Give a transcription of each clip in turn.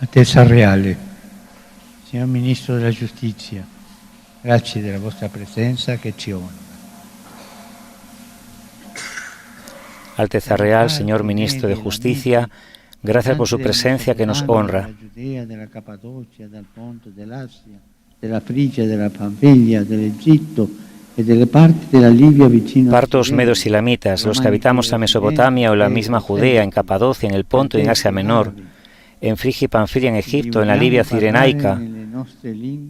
Altezza Reale, signor Ministro della Giustizia, grazie della vostra presenza che ci onora. Alteza Real, señor Ministro de Justicia, gracias por su presencia que nos honra. Della Giudea, della Cappadocia, del Ponto, dell'Asia, della Frigia, della Panfilia, dell'Egitto e delle parti della Libia vicino Partos, medos y lamitas, los que habitamos a Mesopotamia o la misma Judea, en Capadocia, en el Ponto y en Asia Menor, en Frigia y Panfilia, en Egipto, en la Libia cirenaica,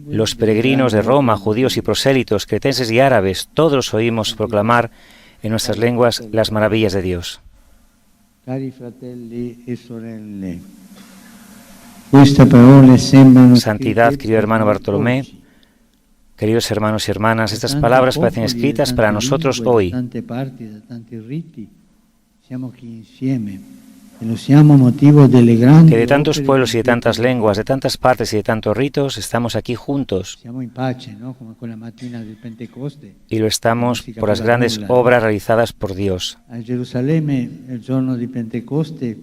los peregrinos de Roma, judíos y prosélitos, cretenses y árabes, todos oímos proclamar en nuestras lenguas las maravillas de Dios. Cari fratelli e sorelle, queste parole sembrano Santidad, querido hermano Bartolomé, queridos hermanos y hermanas, estas palabras parecen escritas para nosotros hoy. Que de tantos pueblos y de tantas lenguas, de tantas partes y de tantos ritos, estamos aquí juntos. Y lo estamos por las grandes obras realizadas por Dios. A Gerusalemme, il giorno di Pentecoste,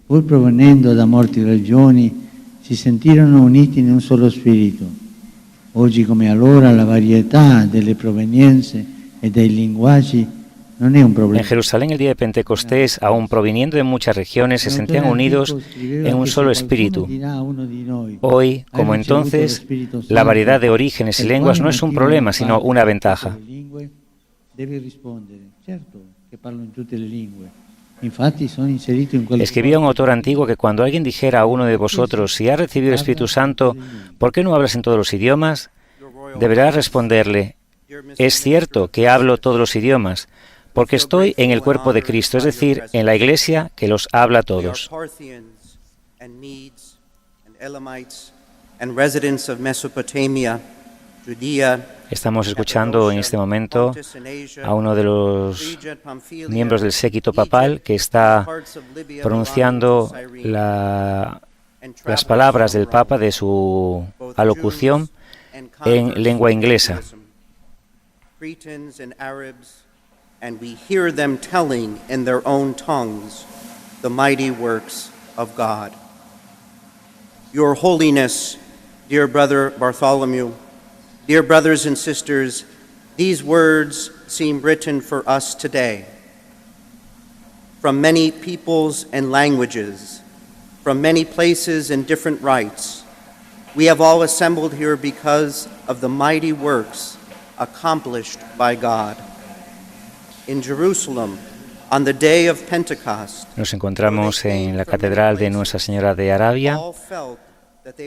pur provenendo da molti regioni, si sentirono uniti in un solo spirito. Oggi come allora la varietà delle provenienze e dei linguaggi non è un problema. En Jerusalén, el día de Pentecostés, aún proviniendo de muchas regiones, se sentían unidos en un solo espíritu. Hoy, como entonces, la variedad de orígenes y lenguas no es un problema, sino una ventaja. Escribía un autor antiguo que cuando alguien dijera a uno de vosotros, si has recibido el Espíritu Santo, ¿por qué no hablas en todos los idiomas? Deberás responderle, es cierto que hablo todos los idiomas, porque estoy en el cuerpo de Cristo, es decir, en la Iglesia que los habla a todos. Estamos escuchando en este momento a uno de los miembros del séquito papal que está pronunciando las palabras del Papa de su alocución en lengua inglesa. And we hear them telling in their own tongues the mighty works of God. Your Holiness, dear Brother Bartholomew, dear brothers and sisters, these words seem written for us today. From many peoples and languages, from many places and different rites, we have all assembled here because of the mighty works accomplished by God. In Jerusalem, on the day of Pentecost, nos encontramos en la Catedral de Nuestra Señora de Arabia,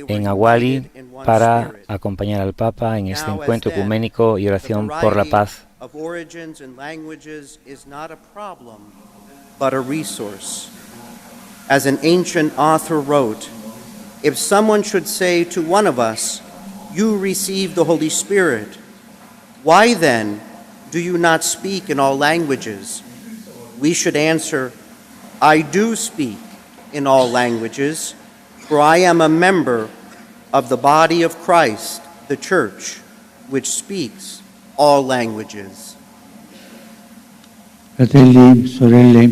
en Awali, para acompañar al Papa en este encuentro ecuménico y oración por la paz. But a resource. As an ancient author wrote, if someone should say to one of us, "You received the Holy Spirit," why then do you not speak in all languages? We should answer, I do speak in all languages, for I am a member of the body of Christ, the Church, which speaks all languages. Fratelli, sorelle,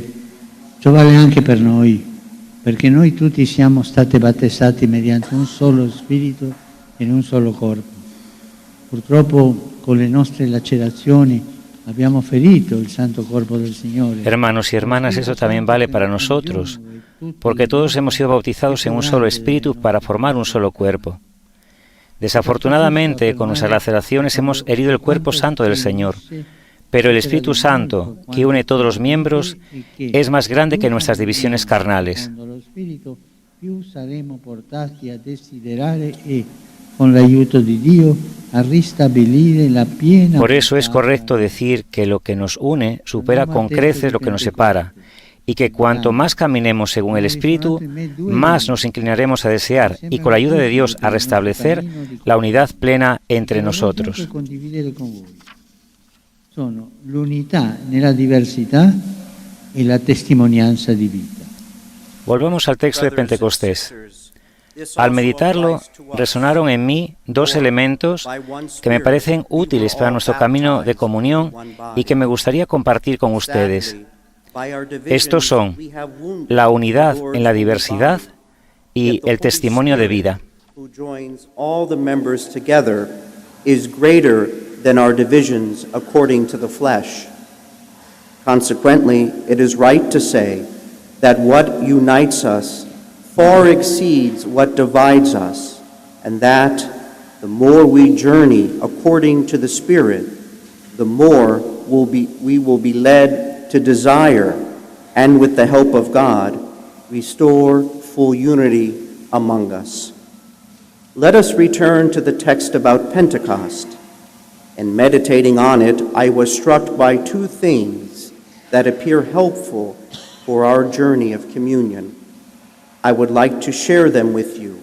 ciò vale anche per noi, perché noi tutti siamo stati battezzati mediante un solo spirito in un solo corpo. Purtroppo con le nostre lacerazioni abbiamo ferito il santo cuerpo del Signore. Hermanos y hermanas, eso también vale para nosotros, porque todos hemos sido bautizados en un solo espíritu para formar un solo cuerpo. Desafortunadamente, con nuestras laceraciones hemos herido el cuerpo santo del Señor, pero el Espíritu Santo, que une todos los miembros, es más grande que nuestras divisiones carnales. Por eso es correcto decir que lo que nos une supera con creces lo que nos separa, y que cuanto más caminemos según el Espíritu, más nos inclinaremos a desear, y con la ayuda de Dios a restablecer la unidad plena entre nosotros. Sono l'unità nella diversità e la testimonianza di vita. Volvemos al texto de Pentecostés. Al meditarlo, resonaron en mí dos elementos que me parecen útiles para nuestro camino de comunión y que me gustaría compartir con ustedes. Estos son la unidad en la diversidad y el testimonio de vida. Who joins all the members together is greater than our divisions according to the flesh. Consequently, it is right to say that what unites us far exceeds what divides us, and that the more we journey according to the Spirit, the more we will be led to desire, and with the help of God, restore full unity among us. Let us return to the text about Pentecost. In meditating on it, I was struck by two things that appear helpful for our journey of communion. I would like to share them with you.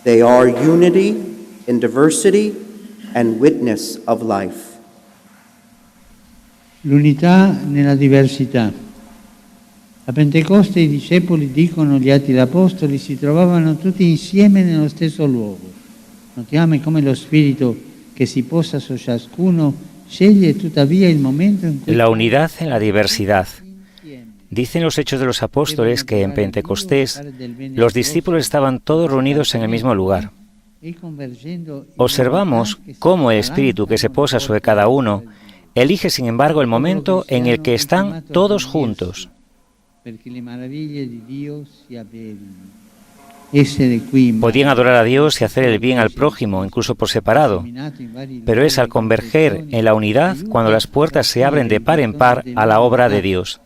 They are unity in diversity and witness of life. L'unità nella diversità. A Pentecoste i discepoli, dicono gli Atti degli Apostoli, si trovavano tutti insieme nello stesso luogo. Notiamo come lo Spirito che si posa su ciascuno sceglie tuttavia il momento in cui... La unidad en la diversidad. Dicen los Hechos de los Apóstoles que en Pentecostés los discípulos estaban todos reunidos en el mismo lugar. Observamos cómo el Espíritu que se posa sobre cada uno elige, sin embargo, el momento en el que están todos juntos. Podían adorar a Dios y hacer el bien al prójimo, incluso por separado, pero es al converger en la unidad cuando las puertas se abren de par en par a la obra de Dios.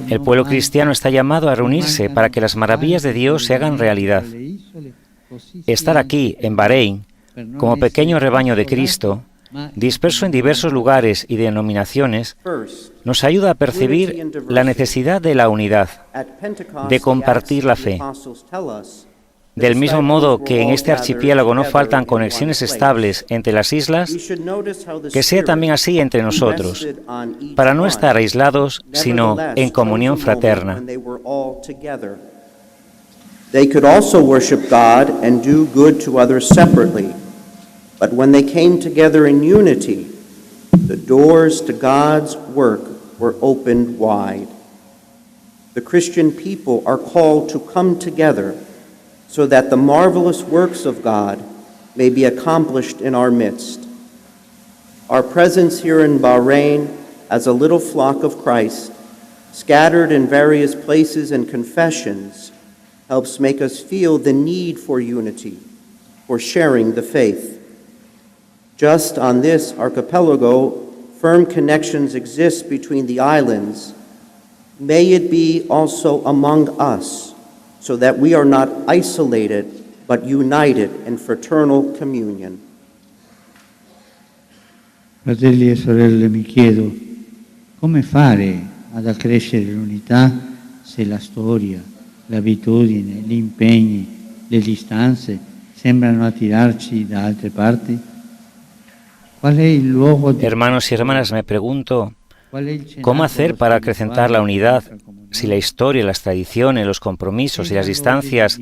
El pueblo cristiano está llamado a reunirse para que las maravillas de Dios se hagan realidad. Estar aquí, en Bahrein, como pequeño rebaño de Cristo, disperso en diversos lugares y denominaciones, nos ayuda a percibir la necesidad de la unidad, de compartir la fe. Del mismo modo que en este archipiélago no faltan conexiones estables entre las islas, que sea también así entre nosotros, para no estar aislados, sino en comunión fraterna. They could also worship God and do good to others separately. But when they came together in unity, the doors to God's work were opened wide. The Christian people are called to come together so that the marvelous works of God may be accomplished in our midst. Our presence here in Bahrain as a little flock of Christ, scattered in various places and confessions, helps make us feel the need for unity, for sharing the faith. Just on this archipelago, firm connections exist between the islands. May it be also among us, so that we are not isolated, but united in fraternal communion. Fratelli e sorelle, mi chiedo come fare ad accrescere l'unità se la storia, l'abitudine, gli impegni, le distanze sembrano attirarci da altre parti? Hermanos y hermanas, me pregunto, ¿cómo hacer para acrecentar la unidad si la historia, las tradiciones, los compromisos y las distancias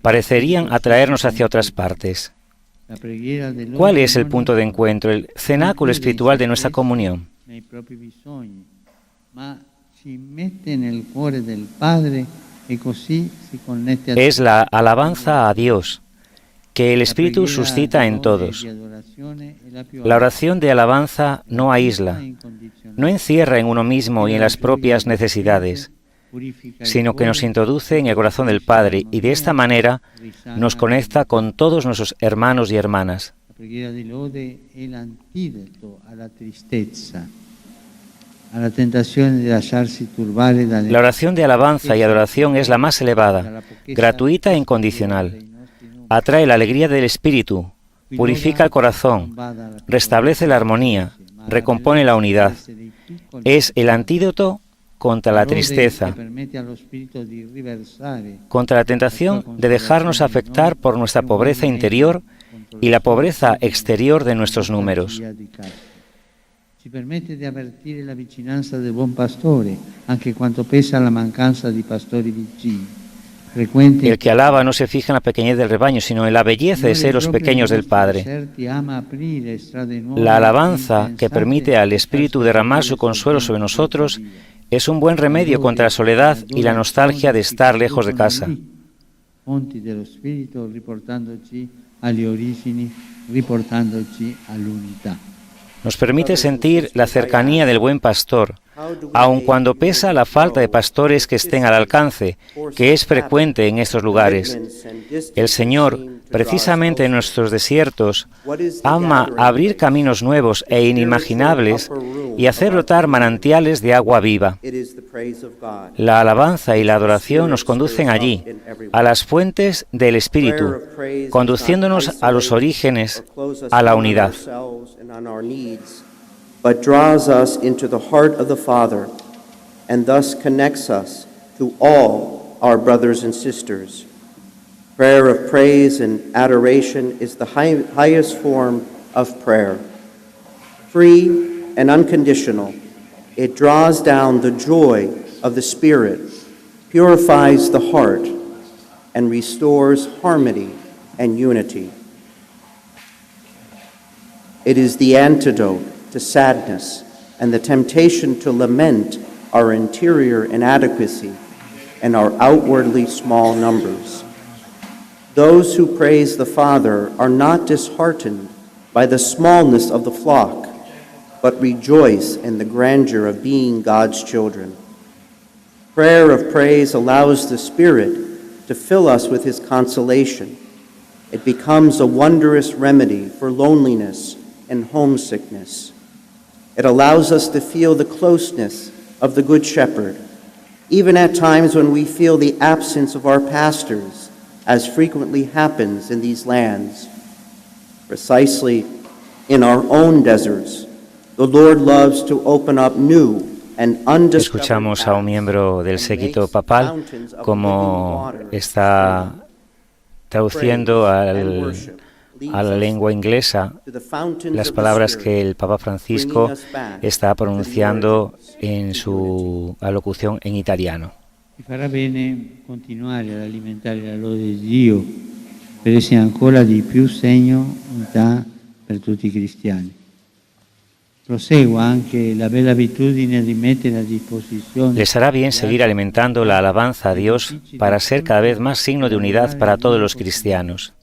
parecerían atraernos hacia otras partes? ¿Cuál es el punto de encuentro, el cenáculo espiritual de nuestra comunión? Es la alabanza a Dios que el Espíritu suscita en todos. La oración de alabanza no aísla, no encierra en uno mismo y en las propias necesidades, sino que nos introduce en el corazón del Padre y de esta manera nos conecta con todos nuestros hermanos y hermanas. La oración de alabanza y adoración es la más elevada, gratuita e incondicional. Atrae la alegría del espíritu, purifica el corazón, restablece la armonía, recompone la unidad. Es el antídoto contra la tristeza, contra la tentación de dejarnos afectar por nuestra pobreza interior y la pobreza exterior de nuestros números. Ci permette di avvertire la vicinanza del buon pastore, anche quanto pesa la mancanza di pastori vicini. El que alaba no se fija en la pequeñez del rebaño, sino en la belleza de ser los pequeños del Padre. La alabanza que permite al Espíritu derramar su consuelo sobre nosotros Es un buen remedio contra la soledad y la nostalgia de estar lejos de casa. Fonti dello Spirito, riportandoci alle origini, riportandoci all'unità. Nos permite sentir la cercanía del buen pastor, aun cuando pesa la falta de pastores que estén al alcance, que es frecuente en estos lugares. El Señor, precisamente en nuestros desiertos, ama abrir caminos nuevos e inimaginables y hacer brotar manantiales de agua viva. La alabanza y la adoración nos conducen allí, a las fuentes del Espíritu, conduciéndonos a los orígenes, a la unidad. But draws us into the heart of the Father, and thus connects us to all our brothers and sisters. Prayer of praise and adoration is the highest form of prayer. Free and unconditional, it draws down the joy of the Spirit, purifies the heart, and restores harmony and unity. It is the antidote to sadness and the temptation to lament our interior inadequacy and our outwardly small numbers. Those who praise the Father are not disheartened by the smallness of the flock, but rejoice in the grandeur of being God's children. Prayer of praise allows the Spirit to fill us with His consolation. It becomes a wondrous remedy for loneliness and homesickness. It allows us to feel the closeness of the Good Shepherd, even at times when we feel the absence of our pastors, as frequently happens in these lands. Precisely in our own deserts, the Lord loves to open up new and undiscovered Escuchamos a un miembro del séquito papal como está traduciendo a la lengua inglesa las palabras que el Papa Francisco está pronunciando en su alocución en italiano. E farà bene continuare ad alimentare la lode di Dio per essere ancora di più segno unità per tutti i cristiani. Prosegua anche la bella abitudine di mettere a disposizione. Les hará bien seguir alimentando la alabanza a Dios para ser cada vez más signo de unidad para todos los cristianos.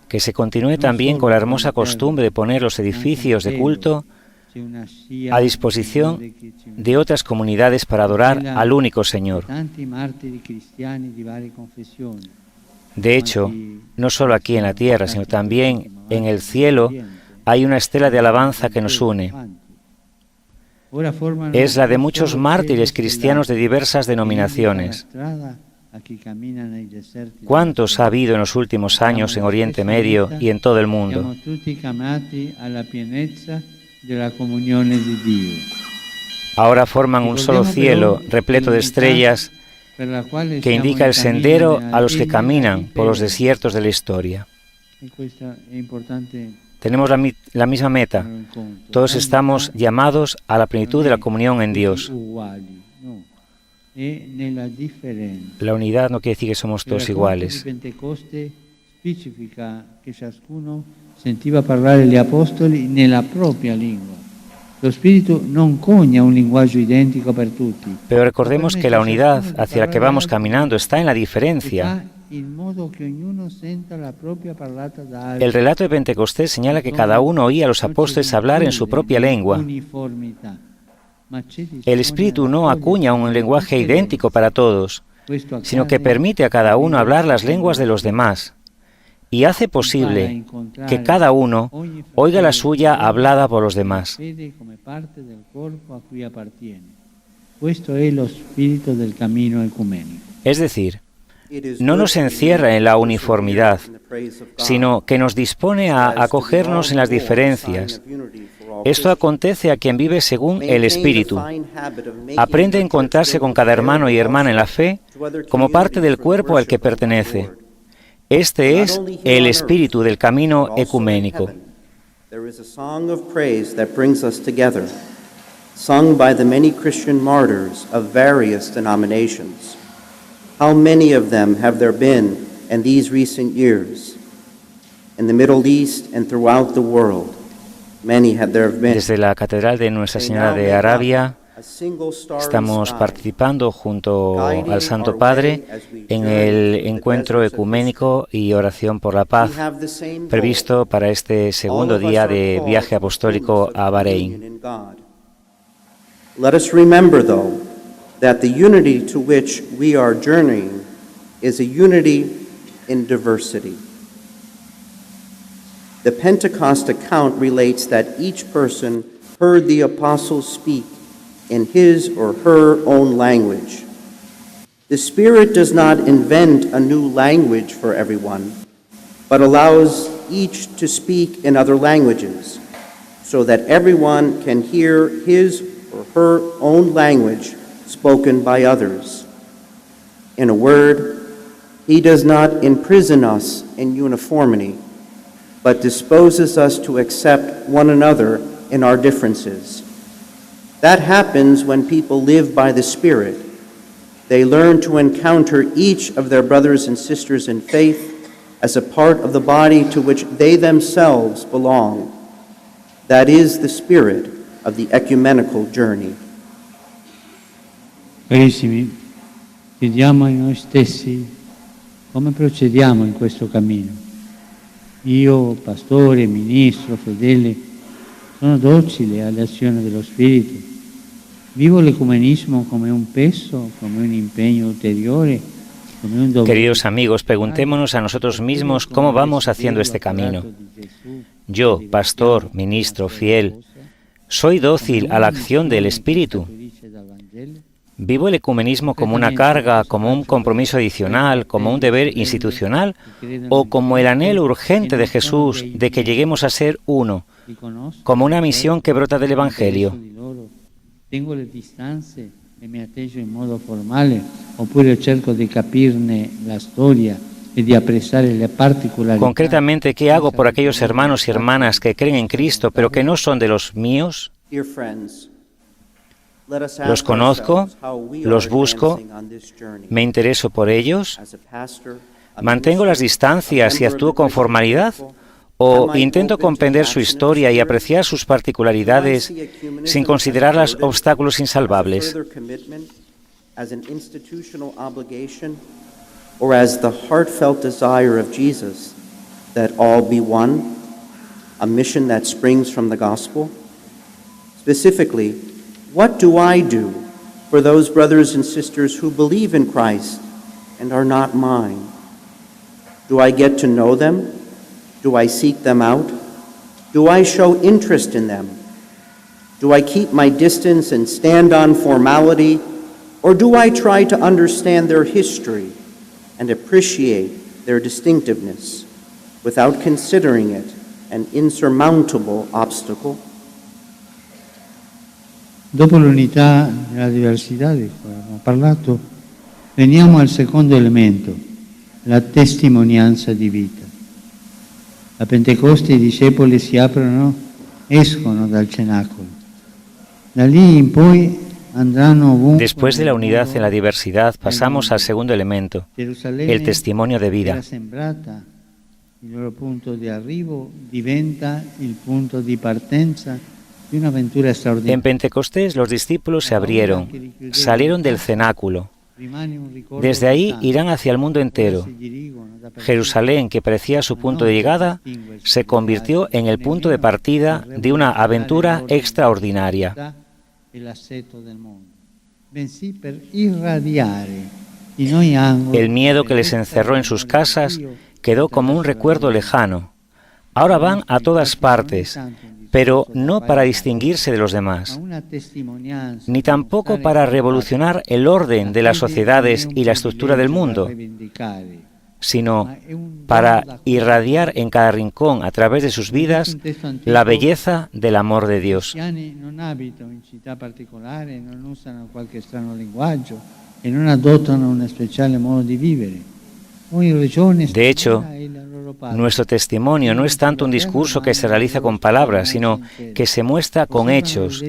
Que se continúe también con la hermosa costumbre de poner los edificios de culto a disposición de otras comunidades para adorar al único Señor. De hecho, no solo aquí en la tierra, sino también en el cielo, hay una estela de alabanza que nos une. Es la de muchos mártires cristianos de diversas denominaciones. ¿Cuántos ha habido en los últimos años en Oriente Medio y en todo el mundo? Ahora forman un solo cielo repleto de estrellas que indica el sendero a los que caminan por los desiertos de la historia. Tenemos la misma meta. Todos estamos llamados a la plenitud de la comunión en Dios. La unidad no quiere decir que somos todos iguales. Sentiva parlare gli apostoli nella propria lingua. Lo Spirito non cogna un linguaggio identico per tutti. Pero recordemos que la unidad hacia la que vamos caminando está en la diferencia. El relato de Pentecostés señala que cada uno oía a los apóstoles hablar en su propia lengua. El Espíritu no acuña un lenguaje idéntico para todos, sino que permite a cada uno hablar las lenguas de los demás y hace posible que cada uno oiga la suya hablada por los demás. Es decir, no nos encierra en la uniformidad, sino que nos dispone a acogernos en las diferencias. Esto acontece a quien vive según el Espíritu. Aprende a encontrarse con cada hermano y hermana en la fe como parte del cuerpo al que pertenece. Este es el espíritu del camino ecuménico. Sung by the many Christian martyrs of various denominations. How many of them have there been in these recent years? In the Middle East and throughout the world, many have there been. Desde la Catedral de Nuestra Señora de Arabia Estamos participando junto al Santo Padre en el encuentro ecuménico y oración por la paz previsto para este segundo día de viaje apostólico a Bahrein. Let us remember, though, that the unity to which we are journeying is a unity in diversity. The Pentecost account relates that each person heard the apostles speak in his or her own language. The Spirit does not invent a new language for everyone, but allows each to speak in other languages, so that everyone can hear his or her own language spoken by others. In a word, He does not imprison us in uniformity, but disposes us to accept one another in our differences. That happens when people live by the Spirit. They learn to encounter each of their brothers and sisters in faith as a part of the body to which they themselves belong. That is the spirit of the ecumenical journey. Carissimi, chiediamo a noi stessi come procediamo in questo cammino. Io, pastore, ministro, fedele, sono docile alle azioni dello Spirito. Vivo l'ecumenismo come un peso, come un impegno ulteriore, come un dovere. Queridos amigos, preguntémonos a nosotros mismos cómo vamos haciendo este camino. Yo, pastor, ministro, fiel, ¿soy dócil a la acción del Espíritu? ¿Vivo el ecumenismo como una carga, como un compromiso adicional, como un deber institucional, o como el anhelo urgente de Jesús de que lleguemos a ser uno, como una misión que brota del Evangelio? Tengo le distanze e mi attegio in modo formale, oppure cerco di capirne la storia e di apprezzare le particolarità? Concretamente, ¿qué hago por aquellos hermanos y hermanas que creen en Cristo, pero que no son de los míos? ¿Los conozco? ¿Los busco? ¿Me intereso por ellos? ¿Mantengo las distancias y actúo con formalidad? ¿O intento comprender su historia y apreciar sus particularidades sin considerar los obstáculos insalvables? Or as the heartfelt desire of Jesus that all be one, a mission that springs from the gospel? Specifically, what do I do for those brothers and sisters who believe in Christ and are not mine? Do I get to know them? Do I seek them out? Do I show interest in them? Do I keep my distance and stand on formality? Or do I try to understand their history and appreciate their distinctiveness without considering it an insurmountable obstacle? Dopo l'unità e la diversità di cui abbiamo parlato, veniamo al secondo elemento, la testimonianza di vita. A Pentecoste i discepoli si aprono, escono dal cenacolo. Da lì in poi andranno ovunque. Después de la unidad en la diversidad, pasamos al segundo elemento, el testimonio de vida. Il loro punto di arrivo diventa il punto di partenza di un'avventura straordinaria. En Pentecostés los discípulos se abrieron, salieron del cenáculo. Desde ahí irán hacia el mundo entero. Jerusalén, que parecía su punto de llegada, se convirtió en el punto de partida de una aventura extraordinaria. El miedo que les encerró en sus casas quedó como un recuerdo lejano. Ahora van a todas partes, pero no para distinguirse de los demás, ni tampoco para revolucionar el orden de las sociedades y la estructura del mundo, sino para irradiar en cada rincón, a través de sus vidas, la belleza del amor de Dios. De hecho, nuestro testimonio no es tanto un discurso que se realiza con palabras, sino que se muestra con hechos.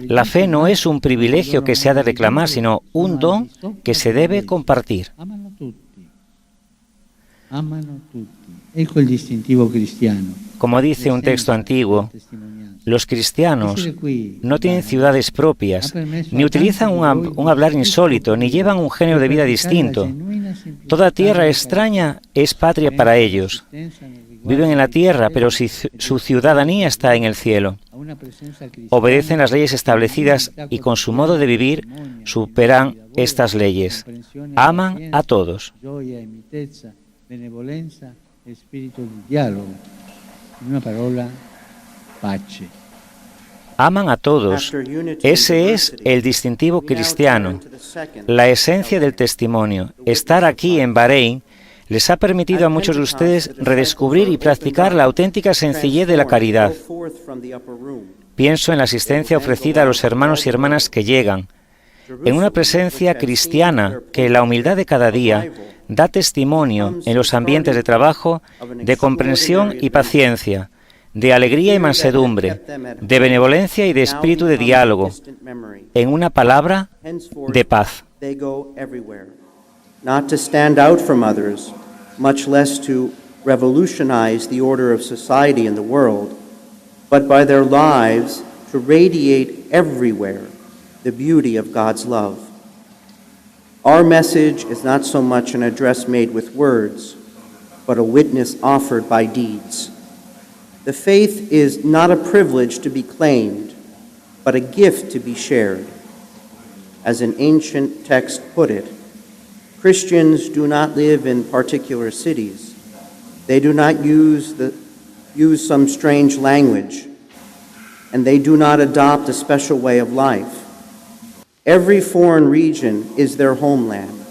La fe no es un privilegio que se ha de reclamar, sino un don que se debe compartir. amano tutti. Ecco il distintivo cristiano. Como dice un texto antiguo, los cristianos no tienen ciudades propias, ni utilizan un hablar insólito, ni llevan un género de vida distinto. Toda tierra extraña es patria para ellos. Viven en la tierra, pero su ciudadanía está en el cielo. Obedecen las leyes establecidas y con su modo de vivir superan estas leyes. Aman a todos. Aman a todos. Ese es el distintivo cristiano, la esencia del testimonio. Estar aquí en Bahrein les ha permitido a muchos de ustedes redescubrir y practicar la auténtica sencillez de la caridad. Pienso en la asistencia ofrecida a los hermanos y hermanas que llegan, en una presencia cristiana que en la humildad de cada día da testimonio en los ambientes de trabajo de comprensión y paciencia, de alegría y mansedumbre, de benevolencia y de espíritu de diálogo, en una palabra, de paz. Not to stand out from others, much less to revolutionize the order of society and the world, but by their lives to radiate everywhere the beauty of God's love. Our message is not so much an address made with words, but a witness offered by deeds. The faith is not a privilege to be claimed, but a gift to be shared. As an ancient text put it, Christians do not live in particular cities. They do not use some strange language, and they do not adopt a special way of life. Every foreign region is their homeland.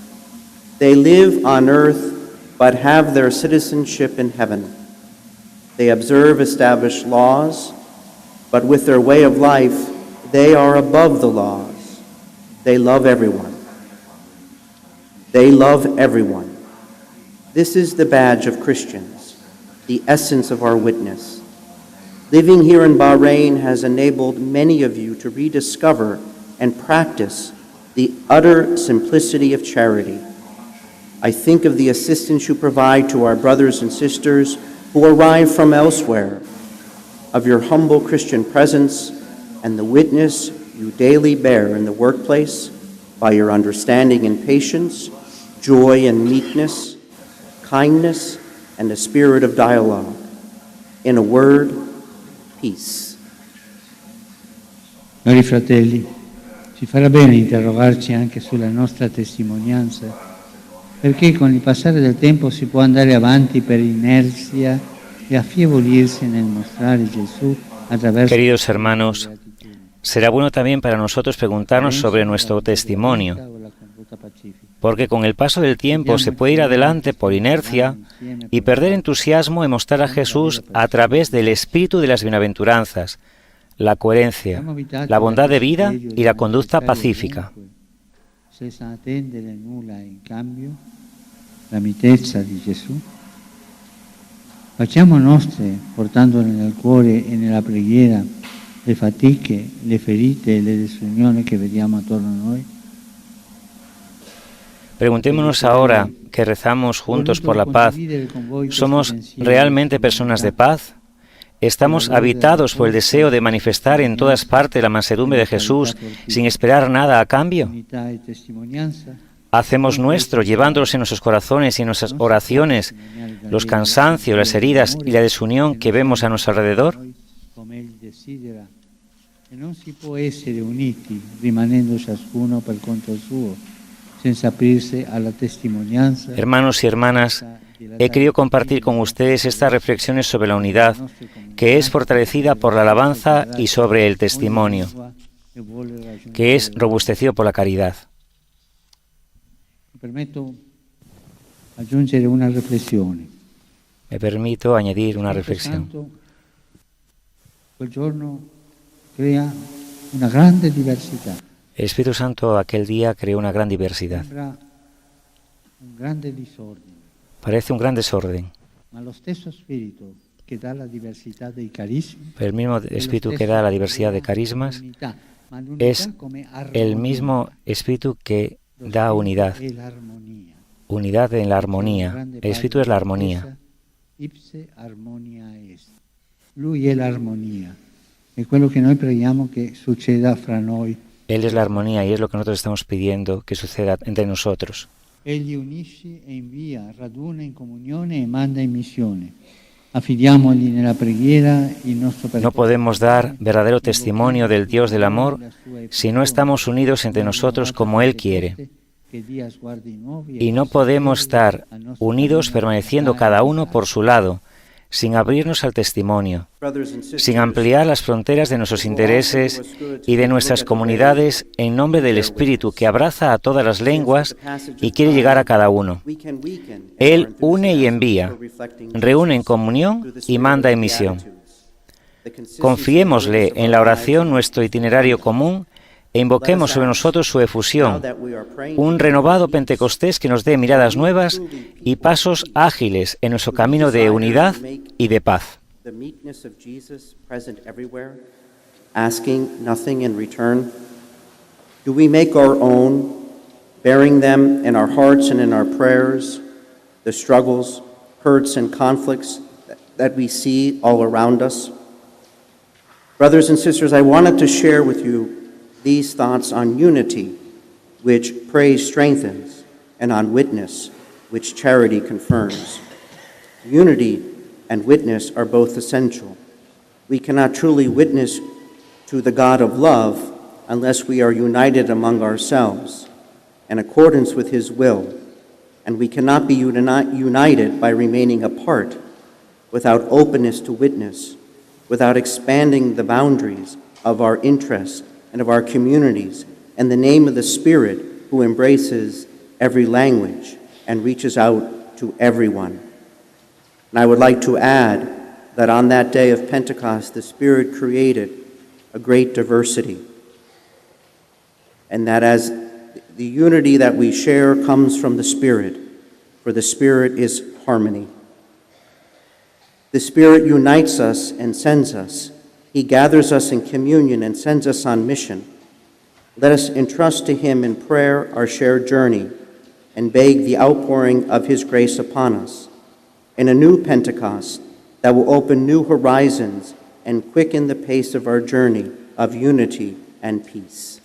They live on earth, but have their citizenship in heaven. They observe established laws, but with their way of life, they are above the laws. They love everyone. They love everyone. This is the badge of Christians, the essence of our witness. Living here in Bahrain has enabled many of you to rediscover and practice the utter simplicity of charity. I think of the assistance you provide to our brothers and sisters who arrive from elsewhere, of your humble Christian presence and the witness you daily bear in the workplace by your understanding and patience, joy and meekness, kindness, and a spirit of dialogue. In a word, peace. Cari fratelli, ci farà bene interrogarci anche sulla nostra testimonianza, perché con il passare del tempo si può andare avanti per inerzia e affievolirsi nel mostrare Gesù attraverso... Queridos hermanos, será bueno también para nosotros preguntarnos sobre nuestro testimonio, porque con el paso del tiempo se puede ir adelante por inercia y perder entusiasmo en mostrar a Jesús a través del espíritu de las bienaventuranzas, la coherencia, la bondad de vida y la conducta pacífica. Senza attendere nulla in cambio, la mitezza di Gesù. Facciamo nostre, portandole nel cuore e nella preghiera, le fatiche, le ferite e le desunioni che vediamo attorno a noi. Preguntémonos ahora que rezamos juntos por la paz, ¿somos realmente personas de paz? ¿Estamos habitados por el deseo de manifestar en todas partes la mansedumbre de Jesús sin esperar nada a cambio? ¿Hacemos nuestro, llevándolos en nuestros corazones y en nuestras oraciones, los cansancios, las heridas y la desunión que vemos a nuestro alrededor? Non si può essere uniti rimanendo ciascuno per conto suo, senza aprirsi alla testimonianza. Hermanos y hermanas, he querido compartir con ustedes estas reflexiones sobre la unidad, que es fortalecida por la alabanza y sobre el testimonio, que es robustecido por la caridad. Me permito añadir una reflexión. El Espíritu Santo aquel día creó una gran diversidad. Parece un gran desorden. Pero el mismo Espíritu que da la diversidad de carismas es el mismo Espíritu que da unidad. unidad en la armonía. El Espíritu es la armonía. Ipse armonia est. Lui è l'armonia. È quello che noi preghiamo che succeda fra noi. Él es la armonía y es lo que nosotros estamos pidiendo que suceda entre nosotros. Egli unisce e invia, raduna in comunione e manda in missione. Affidiamogli nella preghiera il nostro percorso. No podemos dar verdadero testimonio del Dios del amor si no estamos unidos entre nosotros como Él quiere. Y no podemos estar unidos permaneciendo cada uno por su lado, sin abrirnos al testimonio, sin ampliar las fronteras de nuestros intereses y de nuestras comunidades en nombre del Espíritu que abraza a todas las lenguas y quiere llegar a cada uno. Él une y envía, reúne en comunión y manda en misión. Confiémosle en la oración nuestro itinerario común e invoquemos sobre nosotros su efusión, un renovado Pentecostés que nos dé miradas nuevas y pasos ágiles en nuestro camino de unidad y de paz. Asking nothing in return? Do we make our own, bearing them in our hearts and in our prayers, the struggles, hurts, and conflicts that we see all around us? Brothers and sisters, I wanted to share with you these thoughts on unity, which praise strengthens, and on witness, which charity confirms. Unity and witness are both essential. We cannot truly witness to the God of love unless we are united among ourselves in accordance with His will, and we cannot be united by remaining apart without openness to witness, without expanding the boundaries of our interests and of our communities, in the name of the Spirit who embraces every language and reaches out to everyone. And I would like to add that on that day of Pentecost, the Spirit created a great diversity, and that as the unity that we share comes from the Spirit, for the Spirit is harmony. The Spirit unites us and sends us. He gathers us in communion and sends us on mission. Let us entrust to Him in prayer our shared journey and beg the outpouring of His grace upon us in a new Pentecost that will open new horizons and quicken the pace of our journey of unity and peace.